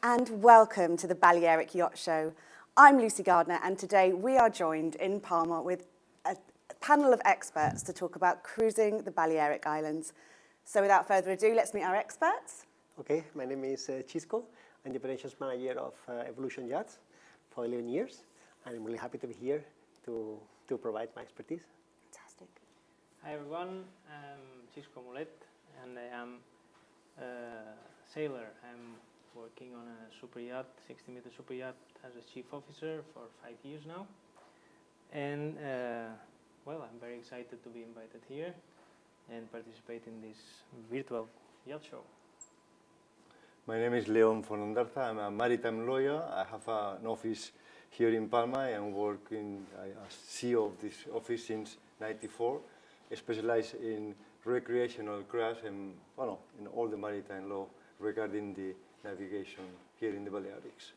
And welcome to the Balearic Yacht Show. I'm Lucie Gardiner, and today we are joined in Palma with a panel of experts to talk about cruising the Balearic Islands. So without further ado, let's meet our experts. Okay, my name is Xisco. I'm the operations manager of Evolution Yachts for 11 years, and I'm really happy to be here to provide my expertise. Fantastic. Hi everyone, I'm Xisco Mulet, and I am a sailor. I'm working on a super yacht, 60-meter super yacht, as a chief officer for 5 years now. And well, I'm very excited to be invited here and participate in this virtual yacht show. My name is León von Ondarza. I'm a maritime lawyer. I have an office here in Palma. I am working as CEO of this office since '94. I specialize in recreational craft and in all the maritime law regarding the navigation here in the Balearics.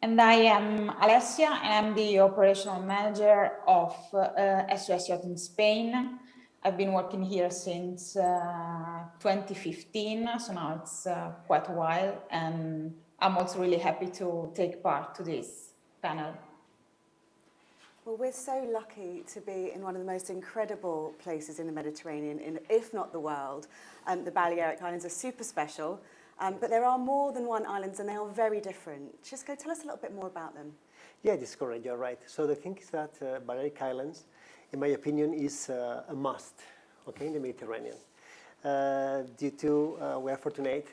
And I am Alessia, and I'm the operational manager of SOS Yacht in Spain. I've been working here since 2015, so now it's quite a while, and I'm also really happy to take part to this panel. Well, we're so lucky to be in one of the most incredible places in the Mediterranean, if not the world. The Balearic Islands are super special, but there are more than one island and they are very different. Xisco, tell us a little bit more about them. Yeah, that's correct, you're right. So the thing is that Balearic Islands, in my opinion, is a must, okay, in the Mediterranean. Due to we are fortunate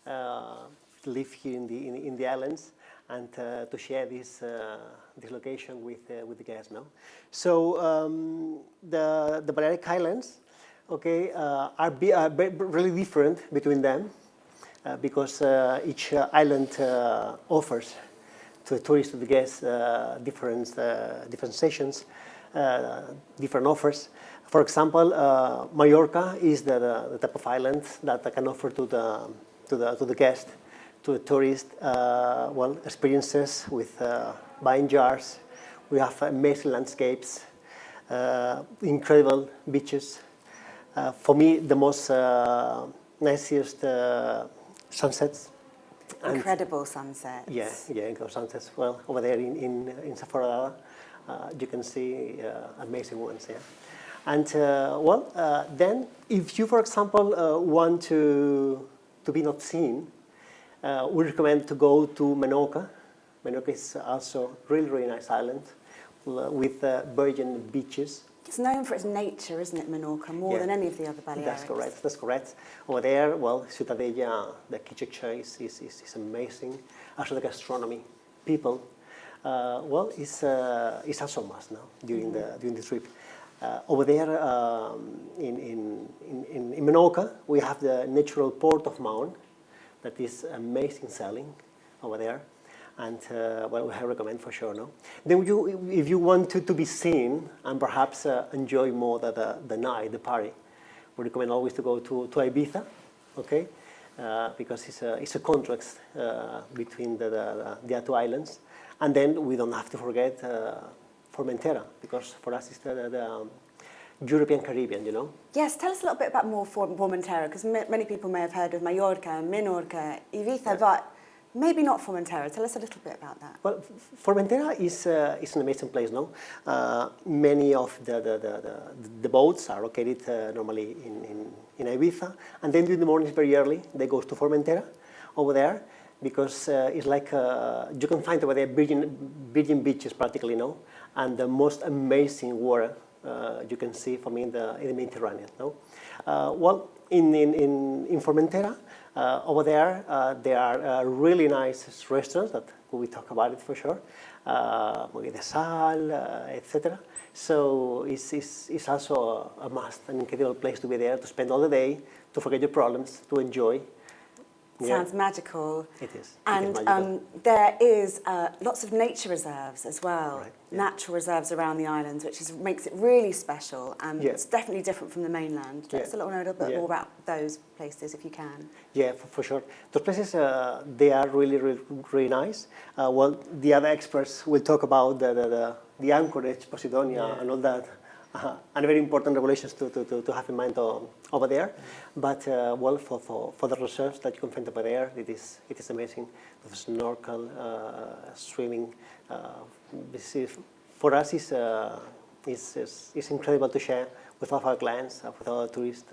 to live here in the islands and to share this location with the guests now. So the Balearic Islands, okay, are really different between them because each island offers to the tourists, to the guests, different sessions, different offers. For example, Mallorca is the type of island that I can offer to the guest, to the tourist, experiences with wine jars. We have amazing landscapes, incredible beaches. For me, the most nicest sunsets. Incredible sunsets. Yeah, incredible sunsets. Well, over there in Superyacht, you can see amazing ones. Yeah. And then if you, for example, want to be not seen, we recommend to go to Menorca. Menorca is also really nice island with virgin beaches. It's known for its nature, isn't it, Menorca, more than any of the other Balearics? That's correct. Over there, well, Ciutadella, the architecture is amazing. Also the gastronomy, people, it's also a must now during the trip. Over there in Menorca, we have the natural port of Maón that is amazing sailing over there. And I recommend for sure, no? Then if you want to be seen and perhaps enjoy more the night, the party, we recommend always to go to Ibiza, okay? Because it's a contrast between the two islands. And then we don't have to forget Formentera, because for us it's the European Caribbean, you know? Yes, tell us a little bit about more Formentera, because many people may have heard of Mallorca, Menorca, Ibiza, but maybe not Formentera. Tell us a little bit about that. Well, Formentera is an amazing place, no? Many of the boats are located normally in Ibiza, and then during the mornings very early, they go to Formentera over there, because it's like you can find over there virgin beaches practically, no? And the most amazing water you can see from in the Mediterranean, no? In Formentera, over there are really nice restaurants that we talk about it for sure, Muelle de Sal, etc. So it's also a must, an incredible place to be there, to spend all the day, to forget your problems, to enjoy. Sounds magical. It is. And it is magical. there is lots of nature reserves as well, right, natural reserves around the islands, which makes it really special, and it's definitely different from the mainland. Tell us a little bit more about those places, if you can. Yeah, for sure. Those places, they are really nice. The other experts will talk about the anchorage, Posidonia, and all that. and very important regulations to have in mind over there. But well, for the reserves that you can find over there, it is amazing. The snorkel, swimming. For us, it's incredible to share with all of our clients, with all our tourists,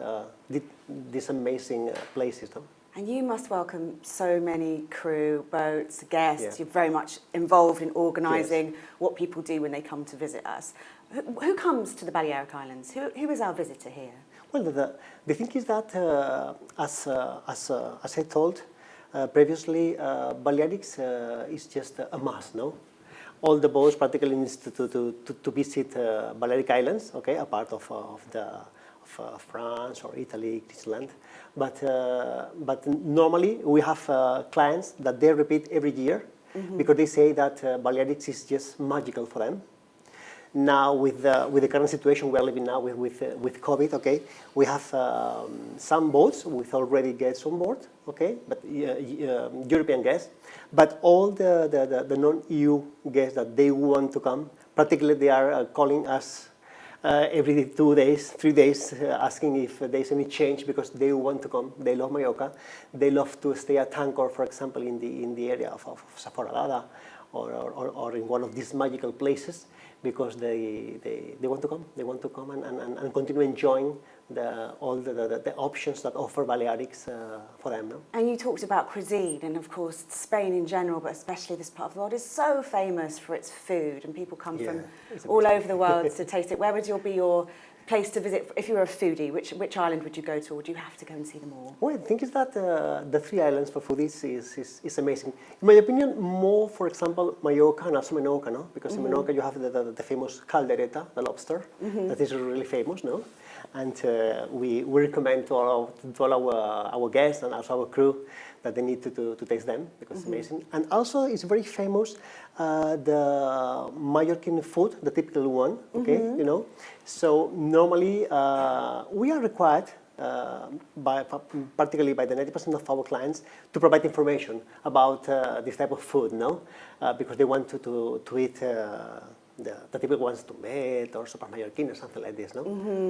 these amazing places. No? And you must welcome so many crew, boats, guests. You're very much involved in organising what people do when they come to visit us. Who comes to the Balearic Islands? Who is our visitor here? Well, the thing is that, as I told previously, Balearics is just a must, no? All the boats practically need to visit Balearic Islands, okay, a part of France or Italy, Switzerland. But normally we have clients that they repeat every year because they say that Balearics is just magical for them. Now with the current situation we are living now with COVID, okay, we have some boats with already guests on board, okay, but European guests, but all the non-EU guests that they want to come, particularly they are calling us every 2 days, 3 days, asking if there's any change because they want to come. They love Mallorca. They love to stay at anchorage, for example, in the area of Saforalada or in one of these magical places because they want to come. They want to come and continue enjoying all the options that offer Balearics for them. No? And you talked about cuisine, and of course Spain in general, but especially this part of the world, is so famous for its food, and people come from all over the world to taste it. Where would be your place to visit if you were a foodie? Which island would you go to, or do you have to go and see them all? Well, the thing is that the 3 islands for foodies is amazing. In my opinion, more, for example, Mallorca and also Menorca, no? Because in Menorca you have the famous caldereta, the lobster, that is really famous, no? And we recommend to all our guests and also our crew that they need to taste them because it's amazing. And also it's very famous, the Mallorquin food, the typical one, okay, you know. So normally we are required, particularly by the 90% of our clients, to provide information about this type of food, no? Because they want to eat the typical ones, Tumbet or Sopa Mallorquin or something like this, no?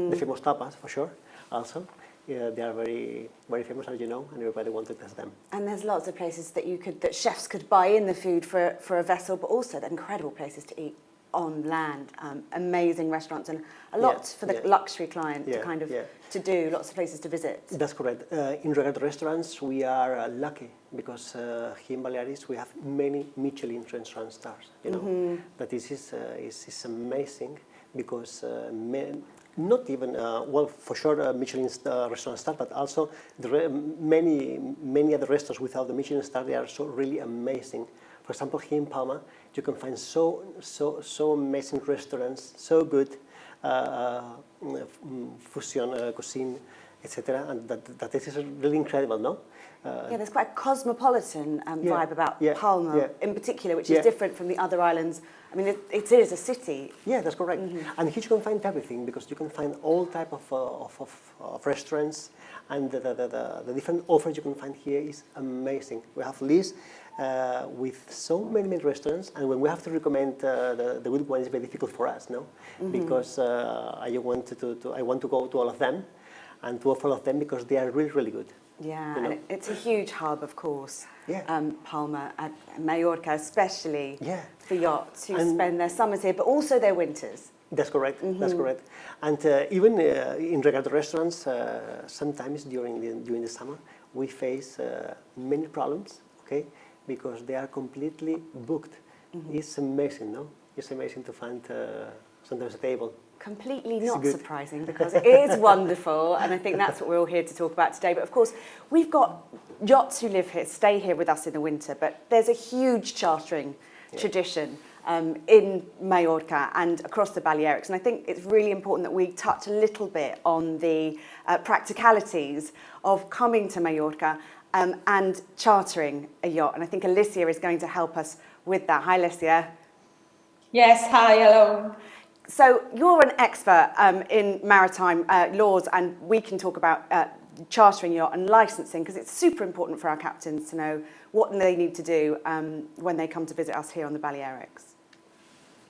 The famous tapas, for sure, also. Yeah, they are very, very famous, as you know, and everybody wants to test them. And there's lots of places that chefs could buy in the food for a vessel, but also they're incredible places to eat on land. Amazing restaurants and a lot for the luxury client to do. Lots of places to visit. That's correct. In regard to restaurants, we are lucky because here in Balearics we have many Michelin restaurant stars. You know, that this is amazing because. Not even, well, for sure, Michelin restaurant star, but also many other restaurants without the Michelin star, they are so really amazing. For example, here in Palma, you can find so amazing restaurants, so good fusion cuisine, etc. And that this is really incredible, no? There's quite a cosmopolitan vibe about Palma in particular, which is different from the other islands. I mean, it is a city. Yeah, that's correct. And here you can find everything because you can find all type of restaurants, and the different offers you can find here is amazing. We have lists with so many restaurants, and when we have to recommend the good one, it's very difficult for us, no? Because I want to go to all of them and to offer all of them because they are really, really good. Yeah, you know? And it's a huge hub, of course. Yeah. Palma, Mallorca especially, for yachts who spend their summers here, but also their winters. That's correct. That's correct. And even in regard to restaurants, sometimes during the summer we face many problems. Okay, because they are completely booked. It's amazing, no? It's amazing to find sometimes a table. Completely not surprising because it is wonderful, and I think that's what we're all here to talk about today. But of course, we've got yachts who live here, stay here with us in the winter, but there's a huge chartering tradition in Mallorca and across the Balearics, and I think it's really important that we touch a little bit on the practicalities of coming to Mallorca and chartering a yacht, and I think Alessia is going to help us with that. Hi, Alessia. Yes, hi, hello. So you're an expert in maritime laws, and we can talk about chartering yacht and licensing because it's super important for our captains to know what they need to do when they come to visit us here on the Balearics.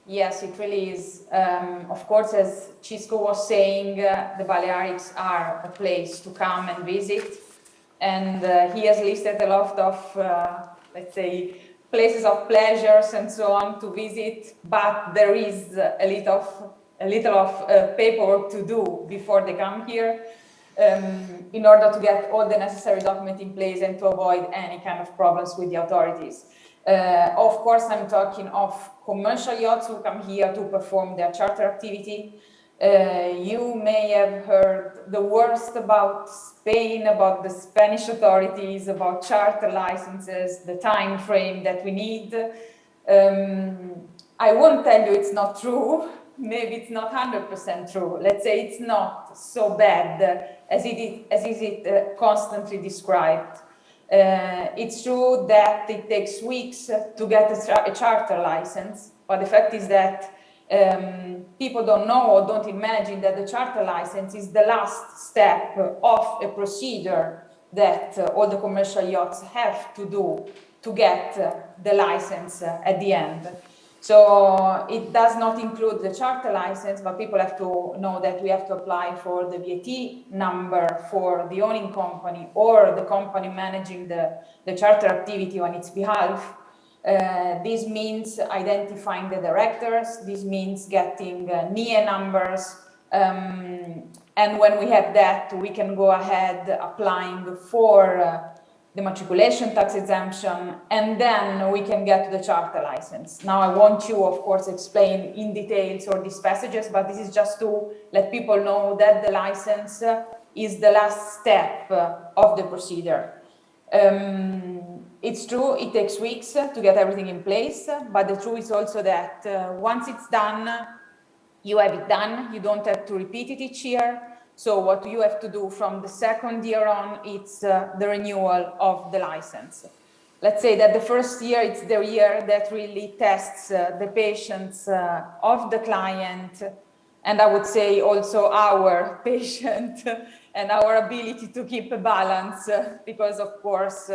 Yes, it really is. Of course, as Xisco was saying, the Balearics are a place to come and visit. And he has listed a lot of, let's say, places of pleasures and so on to visit, but there is a little of paperwork to do before they come here in order to get all the necessary documents in place and to avoid any kind of problems with the authorities. Of course, I'm talking of commercial yachts who come here to perform their charter activity. You may have heard the worst about Spain, about the Spanish authorities, about charter licenses, the time frame that we need. I won't tell you it's not true. Maybe it's not 100% true. Let's say it's not so bad as it is constantly described. It's true that it takes weeks to get a charter license, but the fact is that people don't know or don't imagine that the charter license is the last step of a procedure that all the commercial yachts have to do to get the license at the end. So it does not include the charter license, but people have to know that we have to apply for the VAT number for the owning company or the company managing the charter activity on its behalf. This means identifying the directors. This means getting NIE numbers. And when we have that, we can go ahead applying for the matriculation tax exemption, and then we can get to the charter license. Now, I want you, of course, explain in details all these passages, but this is just to let people know that the license is the last step of the procedure. It's true, it takes weeks to get everything in place, but the truth is also that once it's done, you have it done. You don't have to repeat it each year. So what you have to do from the second year on, it's the renewal of the license. Let's say that the first year, it's the year that really tests the patience of the client, and I would say also our patient and our ability to keep a balance, because of course,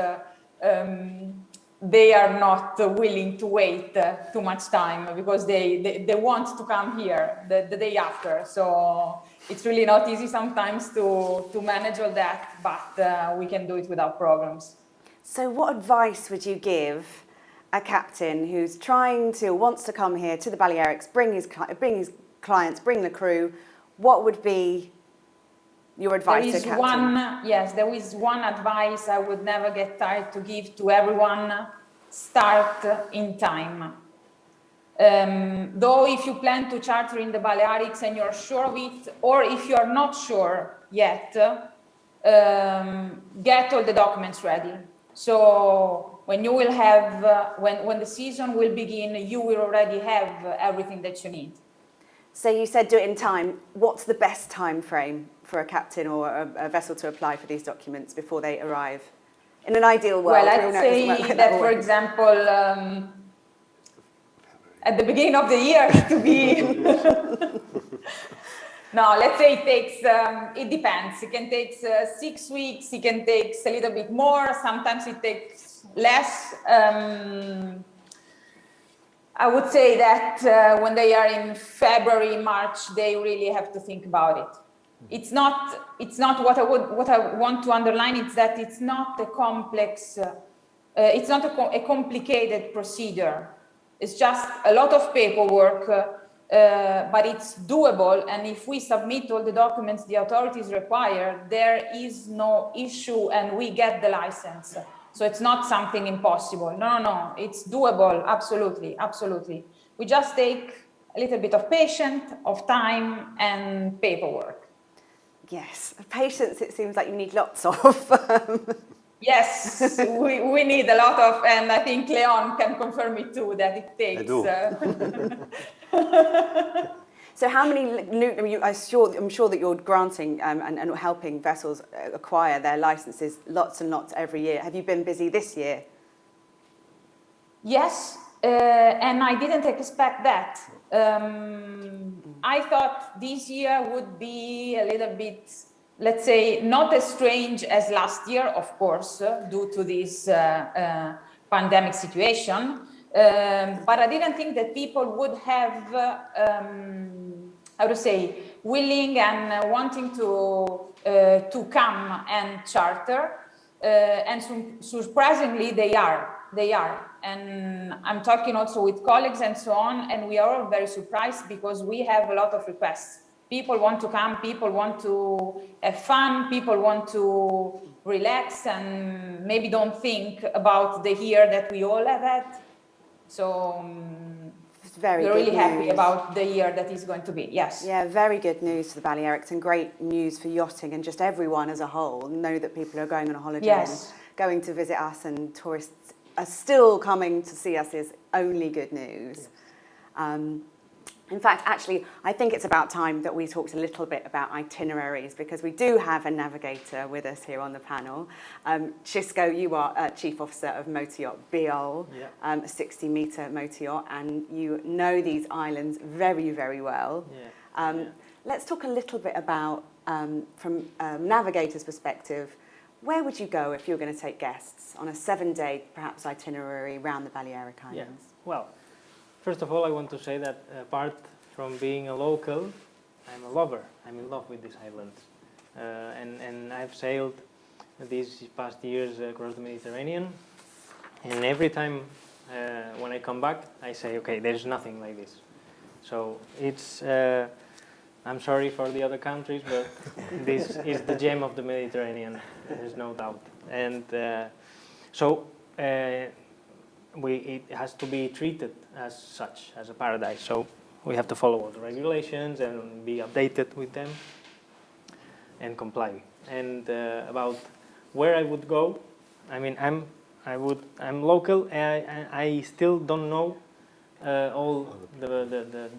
they are not willing to wait too much time because they want to come here the day after. So it's really not easy sometimes to manage all that, but we can do it without problems. So what advice would you give a captain who's wants to come here to the Balearics, bring his clients, bring the crew? What would be your advice to a captain? There is one advice I would never get tired to give to everyone: start in time. Though if you plan to charter in the Balearics and you're sure of it, or if you're not sure yet, get all the documents ready. So when you will have, when the season will begin, you will already have everything that you need. So you said do it in time. What's the best time frame for a captain or a vessel to apply for these documents before they arrive? In an ideal world. Well, I'd say that, for example, at the beginning of the year to be... No, let's say it takes, it depends. It can take 6 weeks, it can take a little bit more, sometimes it takes less. I would say that when they are in February, March, they really have to think about it. It's not what I want to underline is that it's not a complex, it's not a complicated procedure. It's just a lot of paperwork, but it's doable. And if we submit all the documents the authorities require, there is no issue and we get the license. So it's not something impossible. No, it's doable. Absolutely, absolutely. We just take a little bit of patience, of time and paperwork. Yes, patience, it seems like you need lots of. Yes, we need a lot of, and I think León can confirm it too, that it takes. I do. So how many, I'm sure that you're granting and helping vessels acquire their licenses lots and lots every year. Have you been busy this year? Yes, and I didn't expect that. I thought this year would be a little bit, let's say, not as strange as last year, of course, due to this pandemic situation. But I didn't think that people would have, how to say, willing and wanting to come and charter. And surprisingly, they are. And I'm talking also with colleagues and so on, and we are all very surprised because we have a lot of requests. People want to come, people want to have fun, people want to relax and maybe don't think about the year that we all have had. So we're really happy about the year that is going to be, yes. Yeah, very good news for the Balearics and great news for yachting and just everyone as a whole. Know that people are going on a holiday and going to visit us, and tourists are still coming to see us is only good news. In fact, actually, I think it's about time that we talked a little bit about itineraries, because we do have a navigator with us here on the panel. Xisco, you are Chief Officer of Motor Yacht BEOL, a 60-metre motor yacht, and you know these islands very, very well. Let's talk a little bit about, from a navigator's perspective, where would you go if you were going to take guests on a 7-day, perhaps, itinerary around the Balearic Islands? Well, first of all, I want to say that apart from being a local, I'm a lover. I'm in love with these islands. And I've sailed these past years across the Mediterranean. And every time when I come back, I say, okay, there's nothing like this. So it's, I'm sorry for the other countries, but this is the gem of the Mediterranean. There's no doubt. And so it has to be treated as such, as a paradise. So we have to follow all the regulations and be updated with them and comply. And about where I would go, I mean, I'm local, and I still don't know all the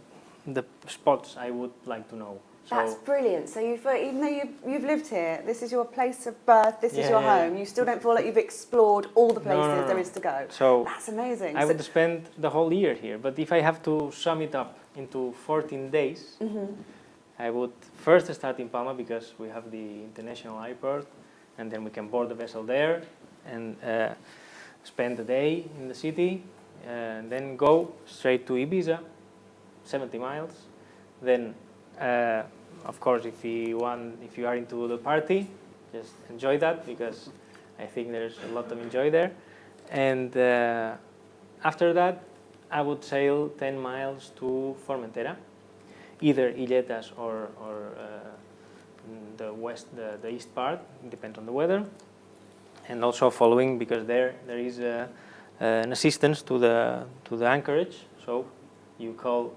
spots I would like to know. So that's brilliant. So even though you've lived here, this is your place of birth, this is your home, you still don't feel like you've explored all the places there is to go. So that's amazing. I would spend the whole year here, but if I have to sum it up into 14 days, I would first start in Palma, because we have the international airport, and then we can board the vessel there and spend the day in the city, and then go straight to Ibiza, 70 miles. Then of course, if you are into the party, just enjoy that, because I think there's a lot of enjoy there. And after that, I would sail 10 miles to Formentera, either Illetas or the east part, depends on the weather. And also following, because there is an assistance to the anchorage, so you call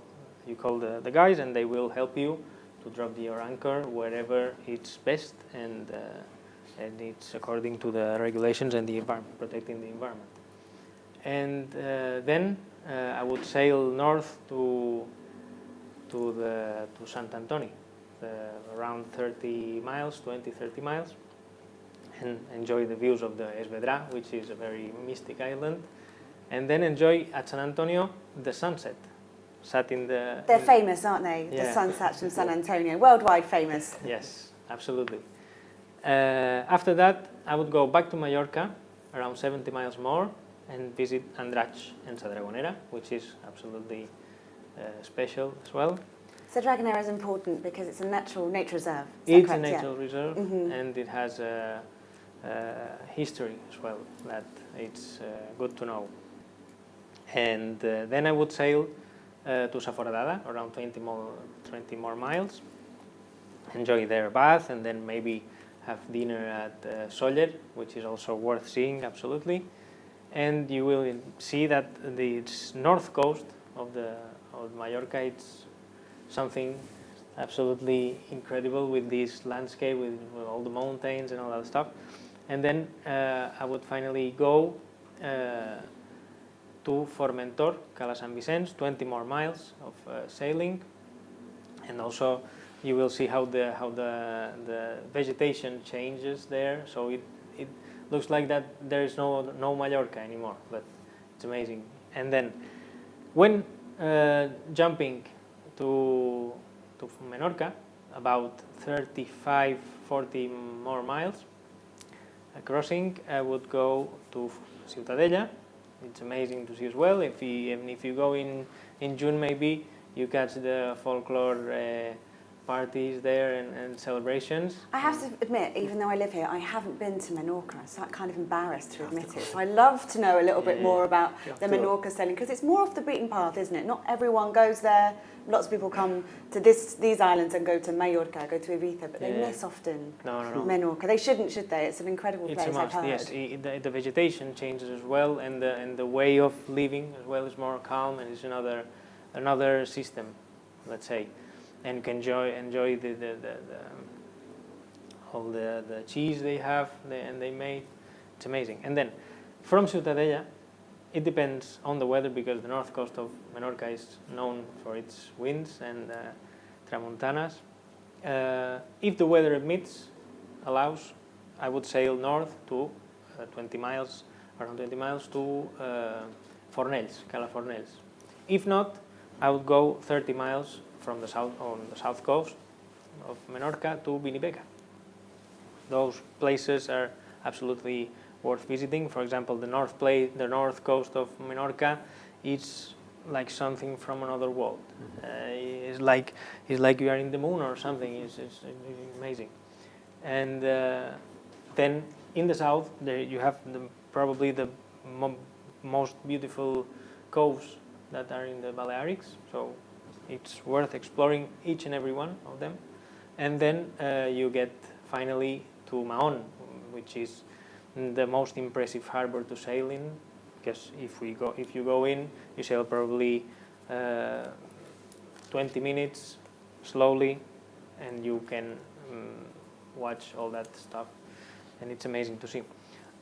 the guys and they will help you to drop your anchor wherever it's best, and it's according to the regulations and the environment, protecting the environment. And then I would sail north to Sant Antoni, around 30 miles, 20-30 miles, and enjoy the views of the Esvedra, which is a very mystic island, and then enjoy at San Antonio the sunset. They're famous, aren't they? The sunsets from San Antonio, worldwide famous. Yes, absolutely. After that, I would go back to Mallorca, around 70 miles more, and visit Andratx and Sa Dragonera, which is absolutely special as well. Sa Dragonera is important because it's a nature reserve. It's a natural reserve, and it has a history as well that it's good to know. And then I would sail to Sa Foradada, around 20 more miles, enjoy their bath, and then maybe have dinner at Sóller, which is also worth seeing, absolutely. And you will see that the north coast of Mallorca, it's something absolutely incredible with this landscape, with all the mountains and all that stuff. And then I would finally go to Formentor, Cala Sant Vicenç, 20 more miles of sailing, and also you will see how the vegetation changes there. So it looks like that there is no Mallorca anymore, but it's amazing. And then when jumping to Menorca, about 35-40 more miles, crossing, I would go to Ciutadella, it's amazing to see as well. Even if you go in June, maybe you catch the folklore parties there and celebrations. I have to admit, even though I live here, I haven't been to Menorca, so I'm kind of embarrassed to admit it. So I love to know a little bit more about the Menorca sailing, because it's more off the beaten path, isn't it? Not everyone goes there. Lots of people come to these islands and go to Mallorca, go to Ibiza, but they miss often Menorca. They shouldn't, should they? It's an incredible place, I've heard. Yes, the vegetation changes as well, and the way of living as well is more calm, and it's another system, let's say. And you can enjoy all the cheese they have and they made. It's amazing. And then from Ciutadella, it depends on the weather, because the north coast of Menorca is known for its winds and tramontanas. If the weather allows, I would sail north to 20 miles, around 20 miles to Fornells, Cala Fornells. If not, I would go 30 miles from the south, on the south coast of Menorca, to Vinibeca. Those places are absolutely worth visiting. For example, the north coast of Menorca, it's like something from another world. It's like you are in the moon or something. It's amazing. And then in the south, you have probably the most beautiful coves that are in the Balearics. So it's worth exploring each and every one of them. And then you get finally to Mahón, which is the most impressive harbor to sail in, because if you go in, you sail probably 20 minutes slowly, and you can watch all that stuff, and it's amazing to see.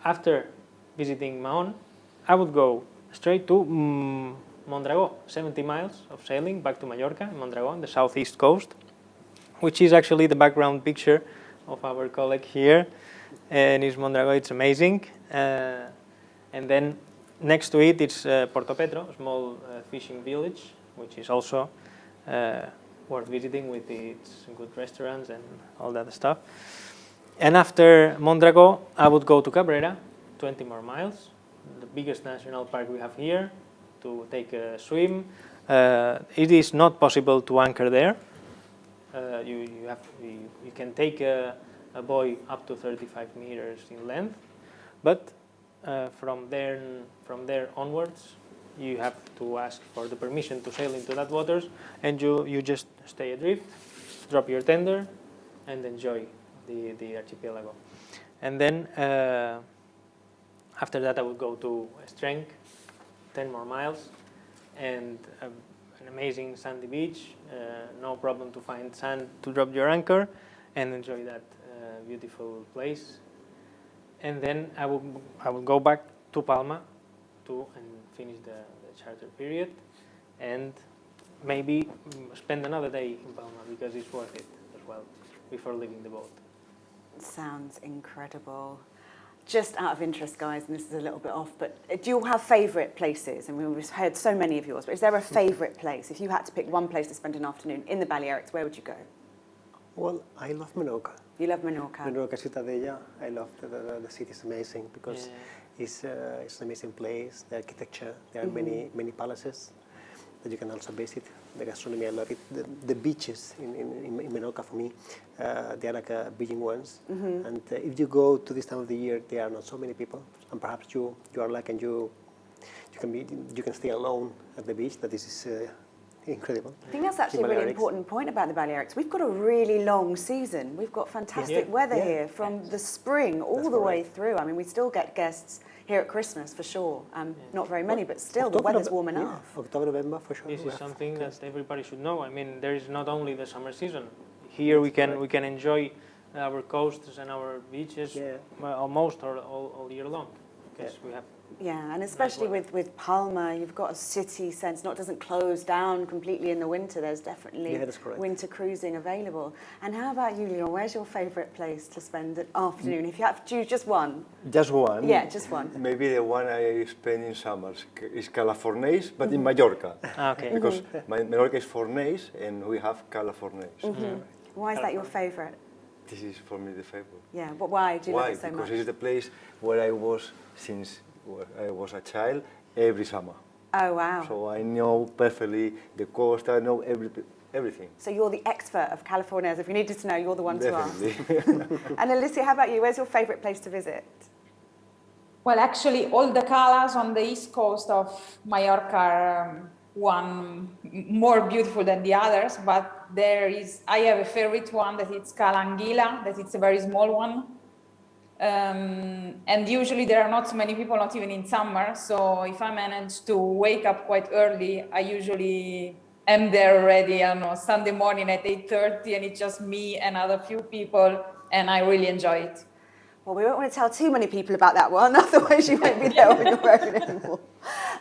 After visiting Mahón, I would go straight to Mondragó, 70 miles of sailing back to Mallorca, Mondragó, on the southeast coast, which is actually the background picture of our colleague here. And it's Mondragó, it's amazing. And then next to it, it's Porto Petro, a small fishing village, which is also worth visiting with its good restaurants and all that stuff. And after Mondragó, I would go to Cabrera, 20 more miles, the biggest national park we have here, to take a swim. It is not possible to anchor there. You can take a buoy up to 35 meters in length, but from there onwards, you have to ask for the permission to sail into that waters, and you just stay adrift, drop your tender, and enjoy the archipelago. And then after that, I would go to Estrenc, 10 more miles, and an amazing sandy beach, no problem to find sand to drop your anchor and enjoy that beautiful place. And then I will go back to Palma and finish the charter period, and maybe spend another day in Palma, because it's worth it as well before leaving the boat. Sounds incredible. Just out of interest, guys, and this is a little bit off, but do you all have favourite places? And we've heard so many of yours, but is there a favourite place? If you had to pick one place to spend an afternoon in the Balearics, where would you go? Well, I love Menorca. You love Menorca? Menorca, Ciutadella. I love the city. Is amazing because it's an amazing place. The architecture, there are many palaces that you can also visit. The gastronomy, I love it. The beaches in Menorca, for me, they are like beaching ones. And if you go to this time of the year, there are not so many people, and perhaps you are lucky and you can stay alone at the beach. That is incredible. I think that's actually a really important point about the Balearics. We've got a really long season. We've got fantastic weather here from the spring all the way through. I mean, we still get guests here at Christmas for sure. Not very many, but still the weather's warm enough. October, November for sure. This is something that everybody should know. I mean, there is not only the summer season. Here we can enjoy our coasts and our beaches almost all year long, because we have. Yeah, and especially with Palma, you've got a city sense. It doesn't close down completely in the winter. There's definitely winter cruising available. And how about you, Leon? Where's your favourite place to spend an afternoon? If you have to choose just one. Just one? Yeah, just one. Maybe the one I spend in summers is Cala Fornells, but in Mallorca. Okay. Because Menorca is Fornells and we have Cala Fornells. Why is that your favourite? This is for me the favourite. Yeah, but why do you love it so much? Because it's the place where I was since I was a child. every summer. Oh, wow. So I know perfectly the coast, I know everything. So you're the expert of Californias. If you needed to know, you're the one to ask. Definitely. And Alessia, how about you? Where's your favourite place to visit? Well, actually, all the calas on the east coast of Mallorca are one more beautiful than the others, but I have a favorite one that it's Cala Anguila, that it's a very small one. And usually there are not so many people, not even in summer. So if I manage to wake up quite early, I usually am there already, I don't know, Sunday morning at 8:30, and it's just me and other few people, and I really enjoy it. Well, we won't want to tell too many people about that one, otherwise you won't be there on your own anymore.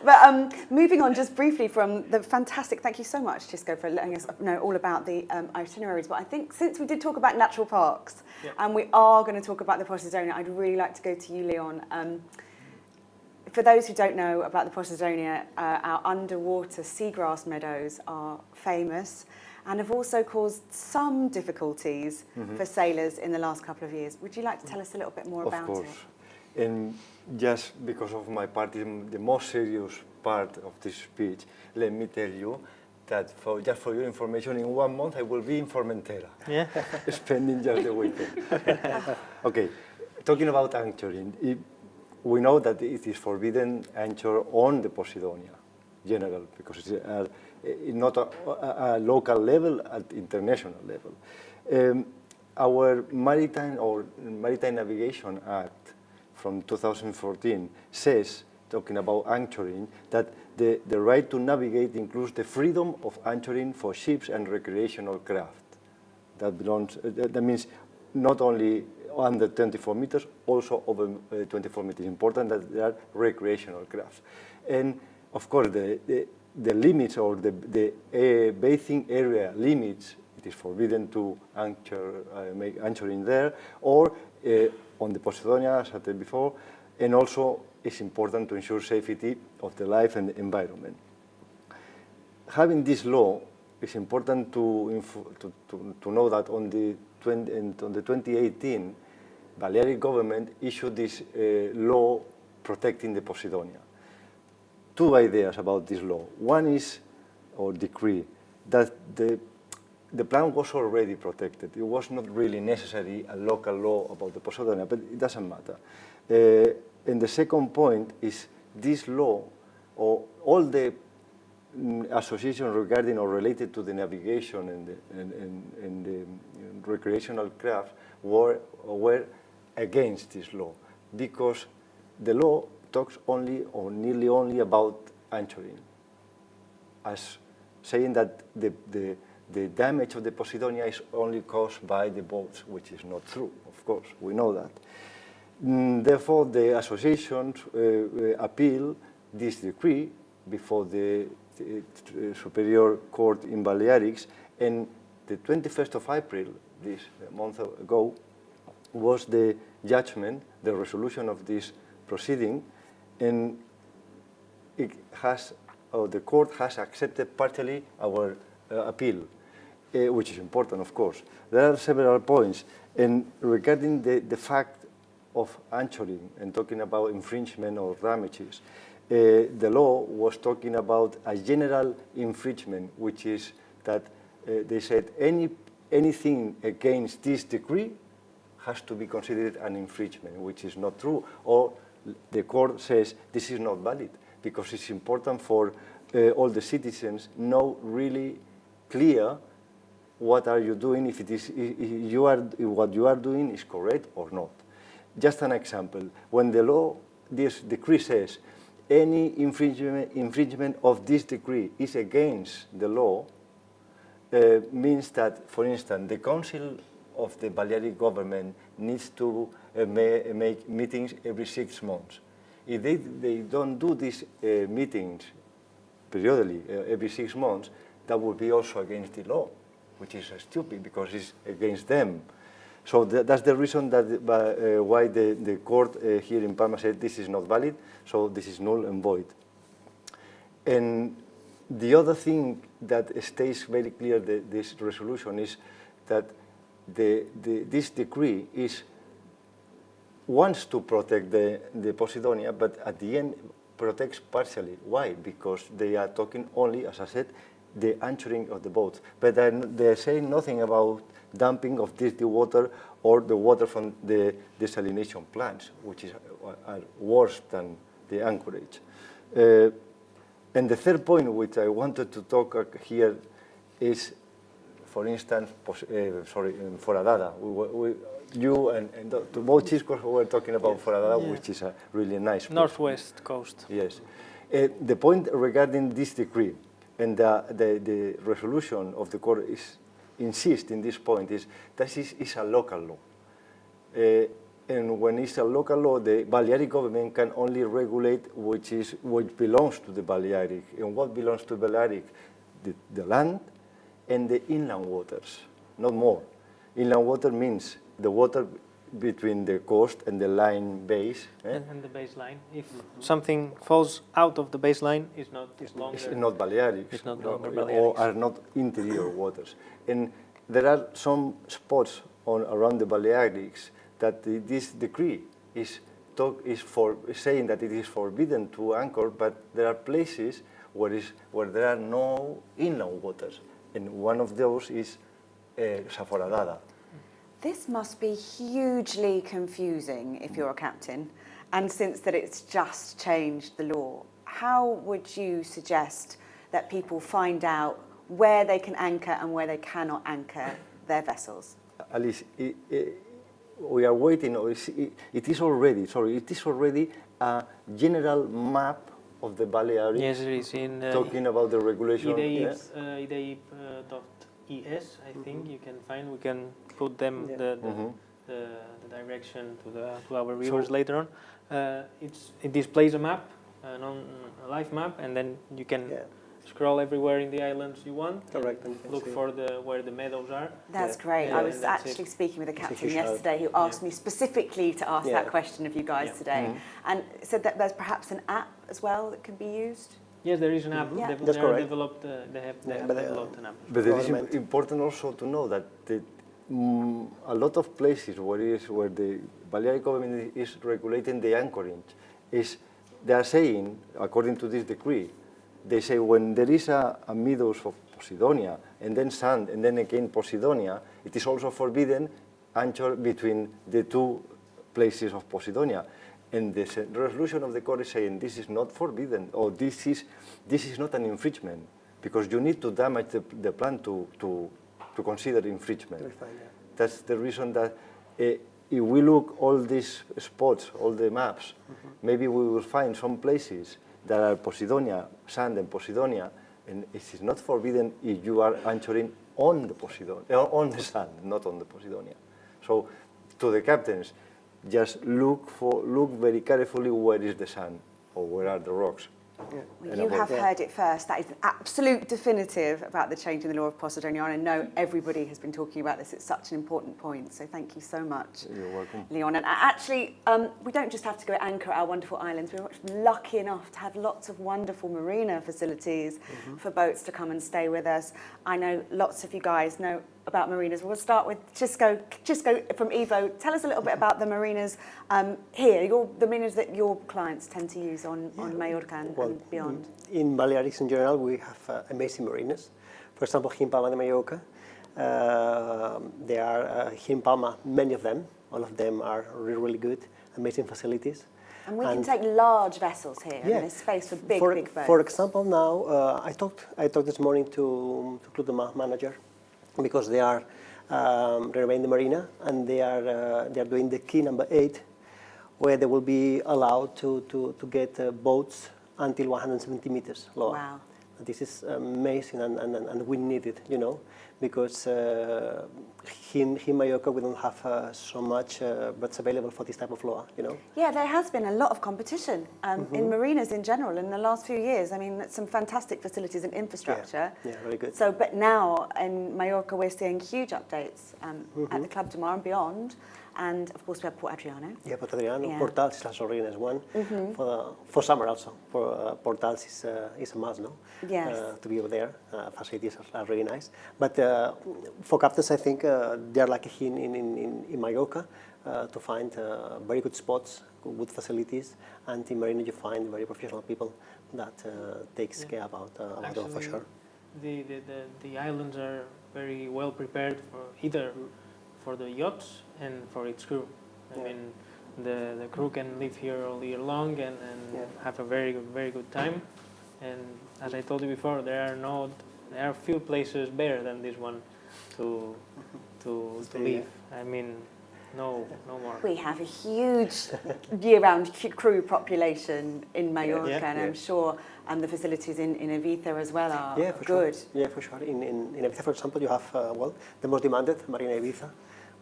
But moving on just briefly from the fantastic, thank you so much, Xisco, for letting us know all about the itineraries. But I think since we did talk about natural parks, and we are going to talk about the Posidonia, I'd really like to go to you, León. For those who don't know about the Posidonia, our underwater seagrass meadows are famous and have also caused some difficulties for sailors in the last couple of years. Would you like to tell us a little bit more about it? Of course. And just because of my part, the most serious part of this speech, let me tell you that just for your information, in 1 month I will be in Formentera, spending just the weekend. Okay, talking about anchoring, we know that it is forbidden anchor on the Posidonia, general, because it's not a local level, at international level. Our Maritime Navigation Act from 2014 says, talking about anchoring, that the right to navigate includes the freedom of anchoring for ships and recreational craft. That means not only under 24 meters, also over 24 meters. Important that there are recreational crafts. And of course, the limits or the bathing area limits, it is forbidden to make anchoring there, or on the Posidonia, as I said before, and also it's important to ensure safety of the life and the environment. Having this law, it's important to know that on the 2018, Balearic government issued this law protecting the Posidonia. Two ideas about this law. One is, or decree, that the plan was already protected. It was not really necessary a local law about the Posidonia, but it doesn't matter. And the second point is this law, or all the associations regarding or related to the navigation and the recreational craft were against this law, because the law talks only or nearly only about anchoring, as saying that the damage of the Posidonia is only caused by the boats, which is not true, of course, we know that. Therefore, the associations appeal this decree before the Superior Court in Balearics, and the 21st of April, this month ago, was the judgment, the resolution of this proceeding, and the court has accepted partially our appeal, which is important, of course. There are several points, and regarding the fact of anchoring and talking about infringement or damages, the law was talking about a general infringement, which is that they said anything against this decree has to be considered an infringement, which is not true. Or the court says this is not valid, because it's important for all the citizens know really clear what are you doing, if what you are doing is correct or not. Just an example, when the law, this decree says any infringement of this decree is against the law, means that, for instance, the Council of the Balearic government needs to make meetings every 6 months. If they don't do these meetings periodically, every 6 months, that would be also against the law, which is stupid because it's against them. So that's the reason that why the court here in Palma said this is not valid, so this is null and void. And the other thing that stays very clear, this resolution, is that this decree wants to protect the Posidonia, but at the end protects partially. Why? Because they are talking only, as I said, the anchoring of the boats. But they're saying nothing about dumping of dirty water or the water from the desalination plants, which are worse than the anchorage. And the third point which I wanted to talk here is, for instance, Foradada. You and to both Xiscos were talking about Foradada, which is a really nice place. Northwest coast. Yes. The point regarding this decree and the resolution of the court insists in this point is that is a local law. And when it's a local law, the Balearic government can only regulate what belongs to the Balearic. And what belongs to Balearic? The land and the inland waters, not more. Inland water means the water between the coast and the line base. And the baseline. If something falls out of the baseline, it's not Balearics. It's not longer Balearics. Or are not interior waters. And there are some spots around the Balearics that this decree is saying that it is forbidden to anchor, but there are places where there are no inland waters. And one of those is Foradada. This must be hugely confusing if you're a captain, and since that it's just changed the law, how would you suggest that people find out where they can anchor and where they cannot anchor their vessels? Alice, we are waiting, it is already a general map of the Balearics. Yes, it is in talking about the regulation. IDAIP.es, I think you can find. We can put them the direction to our viewers later on. It displays a map, a live map, and then you can scroll everywhere in the islands you want. Correct. Look for where the meadows are. That's great. I was actually speaking with a captain yesterday who asked me specifically to ask that question of you guys today, and said that there's perhaps an app as well that can be used. Yes, there is an app. Yeah. They have developed an app. But it is important also to know that a lot of places where the Balearic government is regulating the anchorage, they are saying, according to this decree, they say when there is a meadows of Posidonia, and then sand, and then again Posidonia, it is also forbidden anchor between the two places of Posidonia. And the resolution of the court is saying this is not forbidden, or this is not an infringement, because you need to damage the plant to consider infringement. That's the reason that if we look all these spots, all the maps, maybe we will find some places that are Posidonia, sand and Posidonia, and it is not forbidden if you are anchoring on the Posidonia, on the sand, not on the Posidonia. So, to the captains, just look very carefully where is the sand or where are the rocks. Well, you have heard it first. That is an absolute definitive about the change in the law of Posidonia. And I know everybody has been talking about this. It's such an important point. So thank you so much, You're welcome. Leon. And actually, we don't just have to go anchor at our wonderful islands. We're lucky enough to have lots of wonderful marina facilities for boats to come and stay with us. I know lots of you guys know about marinas. We'll start with Xisco from Evo. Tell us a little bit about the marinas here, the marinas that your clients tend to use on Mallorca and beyond. In Balearics in general, we have amazing marinas. For example, here in Palma de Mallorca, there are here in Palma, many of them. All of them are really, really good, amazing facilities. And we can take large vessels here. Yeah. And there's space for big boats. For example, now I talked this morning to the manager, because they are renovating the marina, and they are doing the key number 8, where they will be allowed to get boats until 170 meters lower. Wow. This is amazing, and we need it, because here in Mallorca we don't have so much boats available for this type of law, Yeah, there has been a lot of competition in marinas in general in the last few years. I mean, some fantastic facilities and infrastructure. Yeah, really good. So, but now in Mallorca we're seeing huge updates at the Club de Mar and beyond. And of course we have Port Adriano. Yeah, Port Adriano. Yeah. Portals is also really nice one. For summer also. Portals is a must, no? Yes. To be over there. Facilities are really nice. But for captains, I think they are like here in Mallorca. to find very good spots, good facilities, and in Marina you find very professional people that takes care about it for sure. The islands are very well prepared for either for the yachts and for its crew. I mean, the crew can live here all year long and have a very good time. And as I told you before, there are few places better than this one to live. I mean, no more. We have a huge year-round crew population in Mallorca, and I'm sure the facilities in Ibiza as well are good. Sure. Yeah, for sure. In Ibiza, for example, you have the most demanded Marina Ibiza,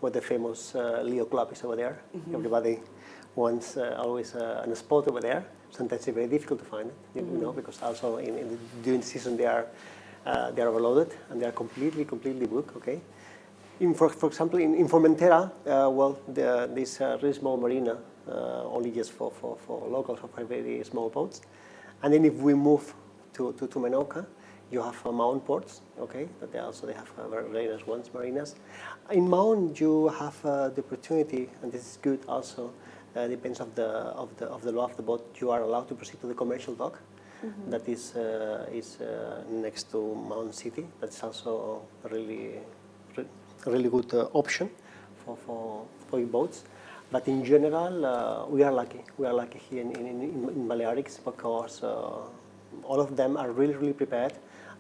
where the famous Leo Club is over there. Everybody wants always a spot over there. Sometimes it's very difficult to find it, you know, because also during the season they are overloaded and they are completely booked. Okay. For example, in Formentera, this really small marina, only just for locals or for very small boats. And then if we move to Menorca, you have Mount ports, okay, but they have very nice ones, marinas. In Mount, you have the opportunity, and this is good also, depends of the law of the boat, you are allowed to proceed to the commercial dock. That is next to Mount City. That's also a really good option for boats. But in general, we are lucky. We are lucky here in Balearics because all of them are really prepared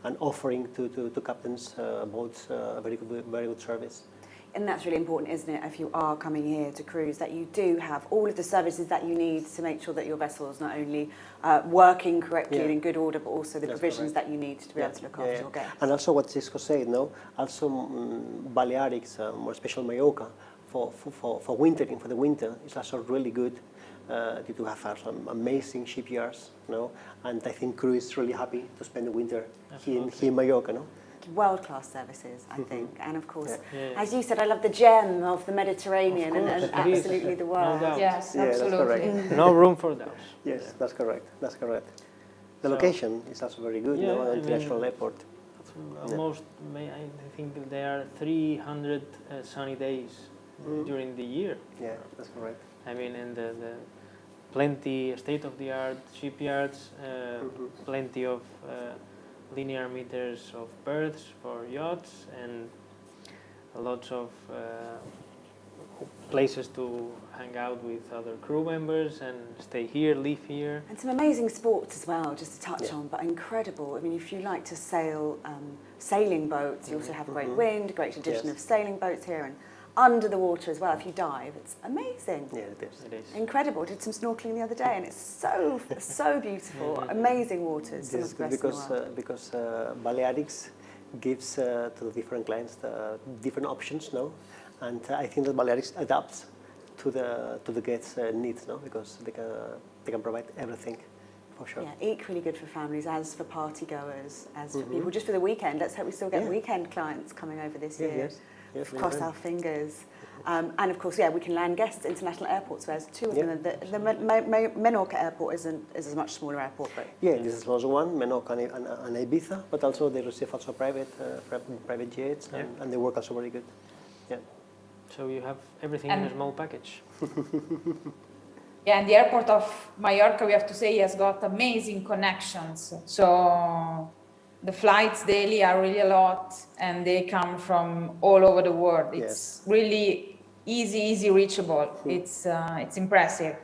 and offering to captains boats a very good service. And that's really important, isn't it, if you are coming here to cruise, that you do have all of the services that you need to make sure that your vessel is not only working correctly and in good order, but also the provisions that you need to be able to look after your guests. And also what Xisco said, no? Also Balearics, more especially Mallorca, for wintering, for the winter, is also really good. You do have some amazing shipyards, no? And I think crew is really happy to spend the winter here in Mallorca, no? World-class services, I think, and of course, as you said, I love the gem of the Mediterranean and absolutely the world. No doubt. Yes, absolutely. No room for doubts. Yes, that's correct. That's correct. The location is also very good, no? International airport. Almost, I think there are 300 sunny days during the year. Yeah, that's correct. I mean, and the plenty state-of-the-art shipyards, plenty of linear meters of berths for yachts, and lots of places to hang out with other crew members and stay here, live here. And some amazing sports as well, just to touch on, but incredible. I mean, if you like to sail sailing boats, you also have a great wind, a great tradition of sailing boats here, and under the water as well. If you dive, it's amazing. Yeah, it is. It is. Incredible. Did some snorkeling the other day, and it's so beautiful. Amazing waters. Some of the best in the world. Because Balearics gives to the different clients different options, no? And I think that Balearics adapts to the guests' needs, no? Because they can provide everything, for sure. Yeah, equally good for families as for party goers, as for people just for the weekend. Let's hope we still get weekend clients coming over this year. Yes, cross our fingers. And of course, we can land guests at international airports, whereas two of them, the Menorca airport is a much smaller airport. But this is also one, Menorca and Ibiza, but also they receive also private jets, and they work also very good. Yeah. So you have everything in a small package. Yeah, and the airport of Mallorca, we have to say, has got amazing connections. So the flights daily are really a lot, and they come from all over the world. It's really easy reachable. It's impressive.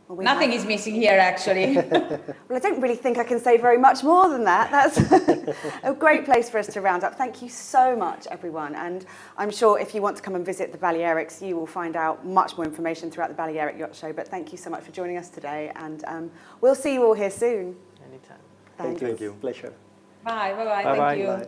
well, Nothing is missing here, actually. Well, I don't really think I can say very much more than that. That's a great place for us to round up. Thank you so much, everyone. And I'm sure if you want to come and visit the Balearics, you will find out much more information throughout the Balearic Yacht Show. But thank you so much for joining us today, and we'll see you all here soon. Anytime. Thank you. Pleasure. Bye. Bye-bye. Thank you. Bye.